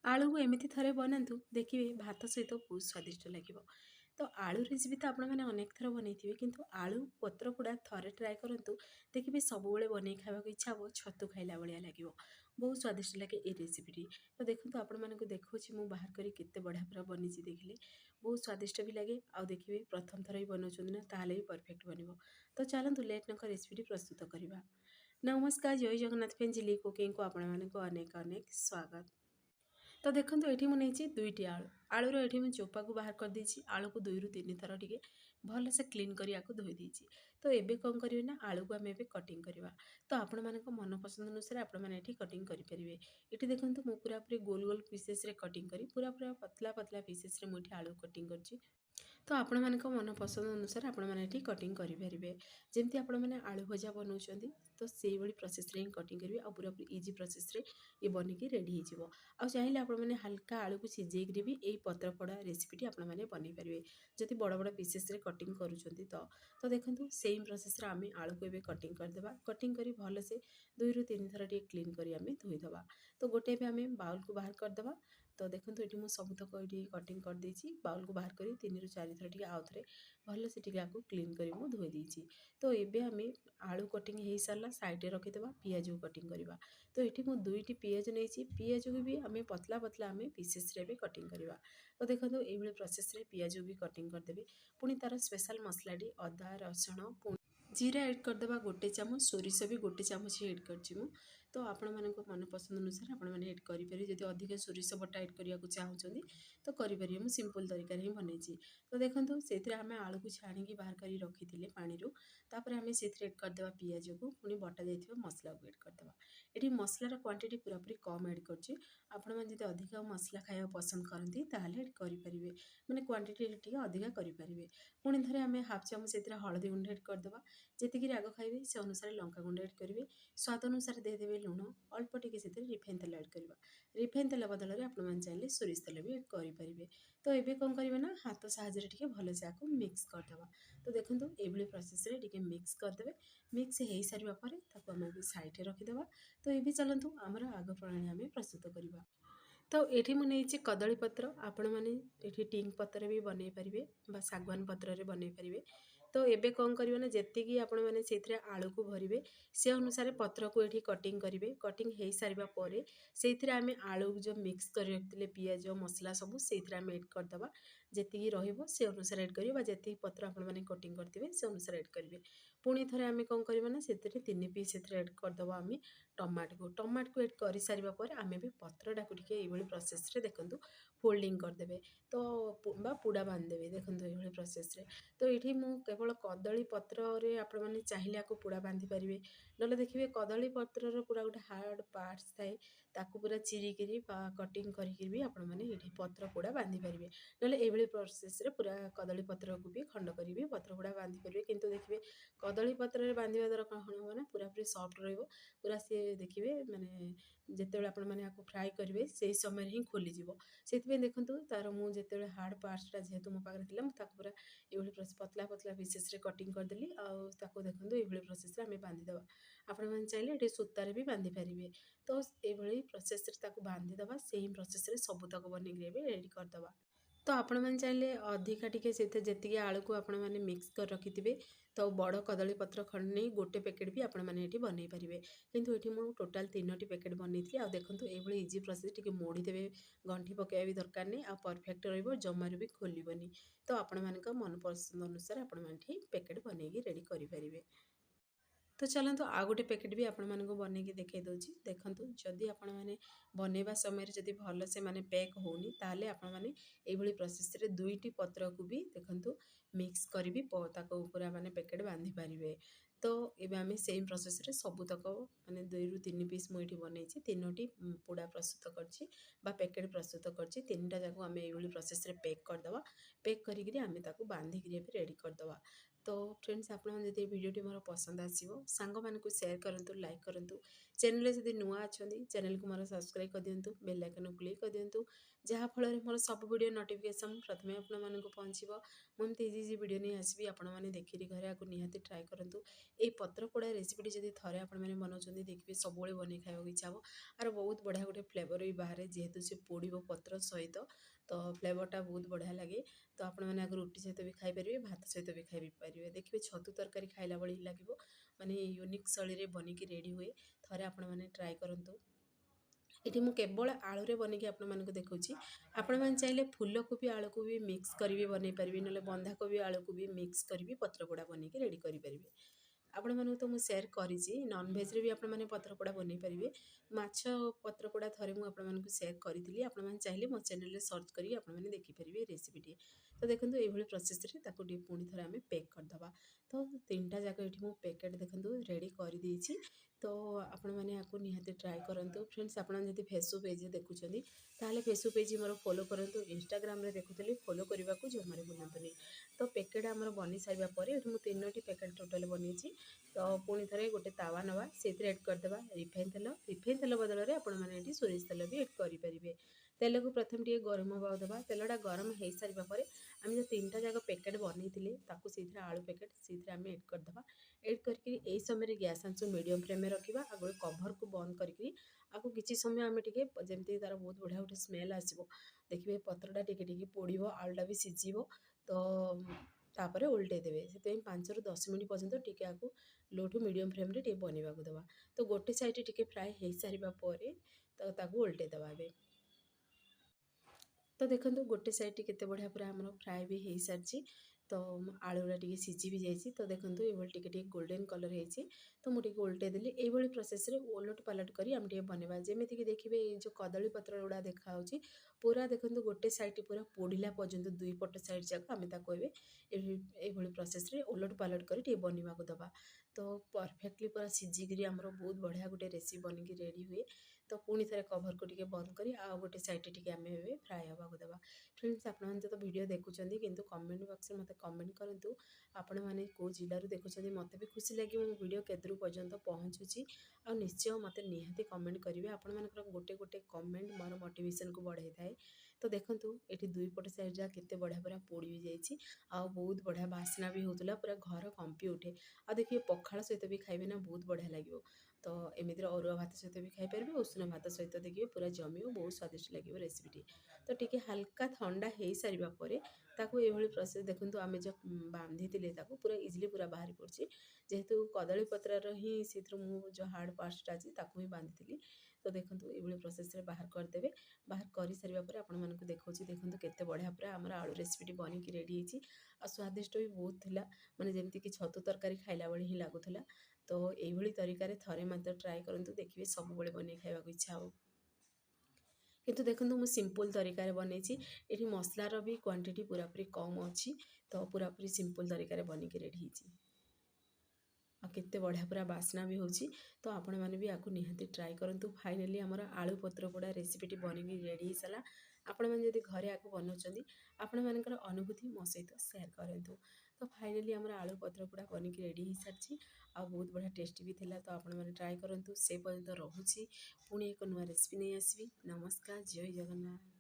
आलू को एमती थे बनातु देखिए भात सहित बहुत स्वादिष्ट लगे। तो आलू रेसिपी तो आपने अनेक थर बनई किंतु आलू पत्र पोड़ा थे ट्राए करूँ देखिए सब बन खावा इच्छा हम छतु खाइला भाया लगे बहुत स्वादिष्ट लगे ये रेसिपी। तो देखो आपण मानक देखा मुझे बाहर करके बढ़िया पूरा बनी देखिले बहुत स्वादिष्ट भी लगे आउ देखिए प्रथम थर ही बनाऊँ ना ताल परफेक्ट बन। तो चलतु लेट नक रेसिपी प्रस्तुत करवा। नमस्कार जय जगन्नाथ फ्रेंड झिल्ली कुकिंग को आपण मानक अनेक अनेक स्वागत। तो देखो ये मुझे दुईटी आलू आलूर ये चोपा को बाहर कर देछि आलू को 2 ରୁ 3 थर टे भल से क्लीन करिया को धोई देछि। तो एबे कौन करिवे ना आलू को आम एबे कटिंग करवा। तो आपण मानक मन पसंद अनुसार आपण माने एठी कटिंग करि परिबे। एठी देखंतु मु पूरा पूरी गोल गोल पीसेस रे कटिंग करी पूरा पूरा पतला पतला पीसेस रे मुठी आलू कटिंग करछि। तो आपण मानक मन पसंद अनुसार आपण माने एठी कटिंग करि परिबे। जेमती आपण माने आलू भजा बनाउछंती तो सेही भली प्रोसेस रे कटिंग करिवे आ पूरा पूरी इजी प्रोसेस रे ये बनिकी रेडी हो। आ चाहिए आपण मैंने हल्का आलू को सिझेक भी यही पत्रपड़ा रेसिपीटी आपण मैंने बन पारे जदि बड़ बड़ पीसेस रे कटिंग करुँच। तो देखो सेम प्रोसेस रे आम आलू को कटिंग करदेबा कटिंग करी भल से 2 ରୁ 3 थर टे क्लीन करी आम धोईदबा। तो गोटे भी आम बाउल को बाहर करदेबा। तो देखो ये मुझे सबुतक ये कटिंग कर देछि बाउल को बाहर करी 3 ରୁ 4 थर टे आउ थे भल से आपको क्लीन करी मु धोई देछि। तो ये आम आलू कटिंग हो सारा साइड रखीदे पियाज को कटिंग करवा। तो ये मुझे 2टी पियाज नहीं पियाज को भी आम पतला पतला आम पीसेस रे भी कटिंग करवा। तो देखो ये प्रोसेस रे पियाज भी कटिंग करदेबे। पुणी तार स्पेशल मसलाटी अदा रसुण जीरा एड करदेबा गोटे चामच सोरिष भी गोटे चामच एड करछि मु। तो आपण मानक मन पसंद अनुसार आपण माने एड करि परिबे जदि अधिक सोरिष बटा एड करिया को चाहउछंदी तो करि परिबे। मु सिंपल तरीका रे बनैछि। तो देखंतु सेथिरे आमे आलू को छाणी की बाहर करी रखिथिले पानी रु तापर आमे सेथिरे एड करदेबा पियाज को पुणी बटा जाइथिबा मसला को एड करदेबा। एठी मसलार क्वांटिटी पूरा पूरी कम एड करछि। आपण माने जदि अधिक मसला खाया पसंद करती ताहले एड करि परिबे माने क्वांटिटी टिके अधिका करि परिबे। पुणी थरे आमे हाफ चामच सेथिरे हळदी गुंड एड करदेबा जेतिकी राग खाइबे से अनुसार लंका गुंड एड करेंगे स्वाद अनुसार देदेवे लुण अल्प टिके से रिफाइन तेल एड करवा। रिफाइन तेल बदल में आपण चाहिए सोरिष तेल भी एड करेंगे। तो ये कौन करेंगे ना हाथ साहाଯ୍य टिके भलसे आपको मिक्स करदेवा। तो देखो ये प्रोसेस रे टिके मिक्स करदे मिक्स हो सारा पर आम साइड रखीदे। तो ये चलतु आमर आग प्रणाली आम प्रस्तुत करवा। तो ये मुझे कदली पत्र आपण मैंने टिंग पत्र भी बनई पारे सागवान पत्र बनई पारे। तो ये कौन करेंगे ना जी आपण मैंने से आलू को भरवे से अनुसार पत्र को ये कटिंग करेंगे कटिंग हो सारा पर से आम आलू जो मिक्स कर रखते पियाज मसला सबू से आम एड करदे जी रे अनुसार एड करेंगे जी पत्र आपण मैंने कटिंग करते से अनुसार एड करेंगे। पुणी थे आम कौन करवा ना से 3 पीस एड करदे आम टमाट को एड कर सारा पर आम भी पत्रटा को प्रोसेस रे देखंतु फोल्डिंग करदेबे। तो पुड़ा बांधदेवे देखंतु ये प्रोसेस रे। तो ये केवल कदली पत्र रे आपण मैंने चाहिए आपको पुड़ा बांधि पारे ना देखिए कदली पत्र पूरा गोटे हार्ड पार्ट्स थाए ताकू पूरा चिरिकी कटिंग करी आपण मैंने ये पत्र पुड़ा बांधि पारे ना ये प्रोसेस रे पूरा कदली पत्र को भी खंड करी पत्र पुड़ा बांधि पारे। किंतु देखिए कदली पत्र बांधिया द्वारा कौन हम ना पूरा पूरी सॉफ्ट पूरा सी देखिए माने जिते आपण मैंने आपको फ्राए करेंगे से समय ही खोलीज से देखूँ तार मुझे हार्ड पार्ट्सटा जेहेतु मो पाखे था पूरा ये पतला पतला पीसेस रे कटिंग करदेली आको देखो ये प्रोसेस आम बांधिदेवा। आपण मैंने चाहिए ये सूतार भी बांधि पारे। तो ये प्रोसेस बांधिदेवा से प्रोसेस सबूतक बनिक रेडी करदे। तो आपण मैंने चाहिए अधिका टिके जी आलू को आपण मैंने मिक्स कर रखिथे तो बड़ कदली पत्र खंड नहीं गोटे पैकेट भी आपण मैंने ये बनई पारे। किंतु ये मुझे टोटाल 3टी पैकेट बनई थी। आ देखो ये इजी प्रोसेस टिके मोड़ीदेवे गंठी पकड़ा भी दरकार नहीं आ परफेक्ट रमार भी खोलनी। तो आपण मानक मन पसंद अनुसार आपण मैंने पैकेट बनईकी रेडी करेंगे। तो चलतु आउ गोटे पैकेट भी आपण मानक बनईकी देखई दूसरी देखंतु जदि आपण मैंने बनैबा समय जदि भल से माने पैक होनी ताले आपण मैंने ये प्रोसेस रे 2टी पत्र को भी देखंतु मिक्स करी भी ताको पूरा माने पैकेट बांधि पारिबे। तो ये आम सेम प्रोसेस रे सबूतक माने 2 ରୁ 3 पीस मुझे बनई 3टी पुड़ा प्रस्तुत करछि बा पैकेट प्रस्तुत करछि 3टा जाक आम ये प्रोसेस रे पैक करदवा। पैक करी आम ताको बांधिक रेडी करदवा। तो फ्रेंड्स आपने जब भिडियोटी मोर पसंद आसो सांग मानक सेयार करूँ लाइक करूँ चैनल जब नुआ अच्छा चैनल को मोर सब्सक्राइब कर दिंतु बेल आइकन क्लिक कर दिंतु जहाँफल मोर सब वीडियो नोटिफिकेशन प्रथम आपको पहुँचो मुझे इजी इजी वीडियो नहीं आसबि आपने देखिए घरे आपको निहाती ट्राए करूँ ये पत्र पोड़ा रेसिपी जब थे आपने बनाऊँ देखिए सब बने खावा इच्छा हो और बहुत बढ़िया गोटे फ्लेवर भी बाहर जेहेतु से पोड़ पत्र सहित तो फ्लेवरटा बहुत बढ़िया लगे तो आपने आगे रुटी सहित भी खाईपारे भात सहित भी खाई पारे देखिए छतु तरकारी खाइला भाई लगे माने यूनिक शैली बनिकी रेडी हुए थे आपने ट्राए करूँ ये मुझे केवल आलू बनिकी आपको देखुची आपण मैंने चाहिए फूल को भी आलू को भी मिक्स करी बनई पारि ना बंधाकोबी आलू को भी मिक्स करी पत्रपोड़ा बनिकी रेडी करेंगे आपण मानक तो मुझे सेयार करी नॉनभेज भी आपने पत्रपोड़ा बनई पारे माछ पत्रपोड़ा थे मुझे सेयार करी आपने चाहिए मो चैनल सर्च करी आपने देखिपारे रेसिपीटी तो देखो ये प्रोसेस पुणी थे आम पैक करदे तो 3टा जाक ये मुझे पैकेट देखो रेडी कर देती तो आपण मैंने आपको निहाती ट्राए करूँ फ्रेंड्स आप फेसबुक पेज देखुं ताहले फेसबुक पेज मोर फॉलो करूँ इंस्टाग्राम रे देखुली फॉलो करने को जमारे बुलातुनि तो पैकेट आमर बनी सारा पर मुझे 3टी पैकेट टोटाल बनी तो पुणी थे गोटे तावा नवा से एड करदे रिफाइन तेल बदल में आपने सोरिष तेल भी एड करेंगे तेल को प्रथम टे गरम हवा देवा तेलटा गरम हो सारा पर आम जो 3टा जाक पैकेट बनई से आलू पैकेट से आम एड करदे एड करके समय गैस आंच मीडियम फ्लेम में रखा आगे कभर को बंद करके आपको किसी समय आम टे जमी तार बहुत बढ़िया गोटे स्मेल आसो देखिए पत्रटा टे पोड़ आलूटा भी सीझ तो तापर उल्टे देवे से 5 ରୁ 10 मिनट पर्यंत टी आपको लो टू मीडियम फ्लेम रे बनवा देवा तो गोटे साइड टे फ्राए हो सारा पर तो उल्टे देवा तो देखो गोटे साइड केते बढ़िया पूरा आम फ्राए भी हो सारी तो आलूरा टी सीझी भी जाइए तो देखो ये टे गोल्डन कलर होती तो मुझे उल्टे देली ये प्रोसेस रे ओलट पालट कर आम टे बनवा जमीक देखिए जो कदली पत्र गुड़ा देखा पूरा देखो गोटे साइड पूरा पोड़ा पर्यंत 2 पट साइड जाक आम ये प्रोसेस रे ओलट पालट कर बनवा दबा तो परफेक्टली पूरा सीझिकी आमर बहुत बढ़िया गोटे रेसिपी बनिकी रेडी हुए तो पुणी थे कभर को बंद कर आउ गोटे साइड टे आम फ्राए होगा देवा फ्रेंड्स आपने तो वीडियो देखुं किंतु कमेंट बॉक्स में मत कमेंट करूँ आपण मैंने कौ जिलूर देखुं मत भी खुशी लगे मो वीडियो केदूर पर्यंत पहुँचुची आ निश्चय मत निहाती कमेंट करेंगे आपण मानकर गोटे गोटे कमेंट मोर मोटिवेशन को बढ़ाई थाए तो देखूँ ये 2 पट साइड जा केते बढ़िया पूरा पोड़ी भी जाइए आ बहुत बढ़िया बास्ना भी होता पूरा घर कंपी उठे आ देखिए पखाड़ सहित भी खाइबे ना बहुत बढ़िया लगे तो एमती अरुआ भात सहित भी खाई पारे उषुना भात सहित देखिए पूरा जमी बहुत स्वादिष्ट लगे रेसिपीटी तो टी हल्का ठंडा हो सारा पर ताकू ये प्रोसेस देखूँ आम जो बांधी पूरा इजिली पूरा बाहरी पड़ी जेहेतु कदली पत्र ही से जो हार्ड पार्टा अच्छी ही बांधी तो देखो ये प्रोसेस बाहर करदे बाहर कर सारा पर आपको देखा देखो केते बढ़िया पूरा आम आलू रेसिपीटी बनिकी रेडी होती आ स्वादिष्ट भी बहुत थिला माने जेमती कि छतु तरकारी खाइला बेले ही लगुला तो यही तरीका थे मत ट्राए करूँ देखिए सब बने खावा इच्छा हो किंतु देखो मुझे सिंपल तरीका बनई ये मसलार भी क्वांटिटी पूरा पूरी कम अच्छी तो पूरा पूरी सिंपल तरीका बनिकी रेडी होती आ केते बढ़िया पूरा बास्ना भी होची तो आपण मैंने भी आपको निहाती ट्राए करूँ फाइनाली आमर आलू पत्र पोड़ा रेसिपीटी बनिकी रेडी हो सारा आपण मैंने जब घरे आपको बनाऊँ आपण मानकर अनुभूति मो सहित सेयार करूँ तो फाइनाली आमर आलू पत्र पोड़ा बनिकी रेडी हो सारी आ बहुत बढ़िया टेस्टी भी थिला तो आपण मैंने ट्राए करूँ से पर्यंत रोची पुणी एक नुआ रेसिपी नहीं आसबि नमस्कार जय जगन्नाथ।